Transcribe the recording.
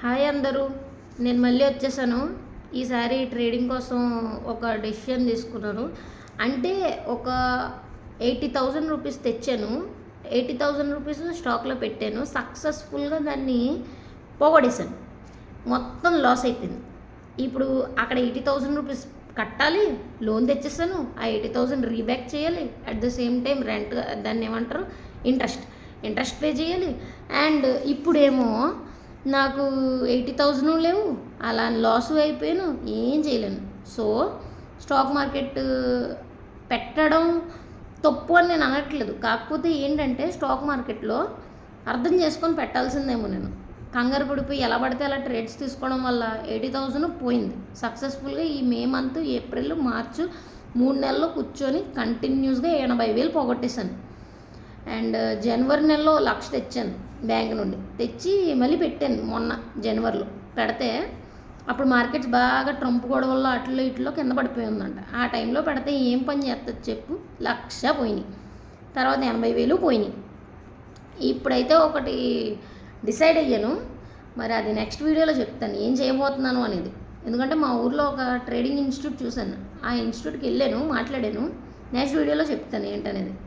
Hi అందరూ, నేను మళ్ళీ వచ్చేసాను. ఈసారి ట్రేడింగ్ కోసం ఒక డెసిషన్ తీసుకున్నాను. అంటే ఒక 80,000 రూపీస్ తెచ్చాను. 80,000 రూపీస్ స్టాక్లో పెట్టాను. సక్సెస్ఫుల్గా దాన్ని పోగొడేశాను. మొత్తం లాస్ అయిపోయింది. ఇప్పుడు అక్కడ 80,000 రూపీస్ కట్టాలి, లోన్ తెచ్చేసాను. ఆ 80,000 రీబ్యాక్ చేయాలి. At the same time rent, దాన్ని ఏమంటారు, ఇంట్రెస్ట్ పే చేయాలి. అండ్ ఇప్పుడేమో నాకు 80,000 లేవు, అలా లాస్ అయిపోయాను, ఏం చేయలేను. సో స్టాక్ మార్కెట్ పెట్టడం తప్పు అని నేను అనట్లేదు. కాకపోతే ఏంటంటే స్టాక్ మార్కెట్లో అర్థం చేసుకొని పెట్టాల్సిందేమో. నేను కంగారు పడిపోయి ఎలా పడితే అలా ట్రేడ్స్ తీసుకోవడం వల్ల 80,000 పోయింది. సక్సెస్ఫుల్గా ఈ మే మంత్, ఏప్రిల్, మార్చ్ 3 నెలల్లో కూర్చొని కంటిన్యూస్గా 80,000 పోగొట్టేశాను. అండ్ జనవరి నెలలో 1,00,000 తెచ్చాను బ్యాంక్ నుండి. తెచ్చి మళ్ళీ పెట్టాను మొన్న జనవరిలో. పెడితే అప్పుడు మార్కెట్స్ బాగా ట్రంప్ గొడవల్లో అట్లో ఇట్లో కింద పడిపోయి ఉందంట. ఆ టైంలో పెడితే ఏం పని చేస్తుంది చెప్పు? 1,00,000 పోయినాయి. తర్వాత 80,000 పోయినాయి. ఇప్పుడైతే ఒకటి డిసైడ్ అయ్యాను. మరి అది నెక్స్ట్ వీడియోలో చెప్తాను ఏం చేయబోతున్నాను అనేది. ఎందుకంటే మా ఊర్లో ఒక ట్రేడింగ్ ఇన్స్టిట్యూట్ చూశాను. ఆ ఇన్స్టిట్యూట్కి వెళ్ళాను, మాట్లాడాను. నెక్స్ట్ వీడియోలో చెప్తాను ఏంటనేది.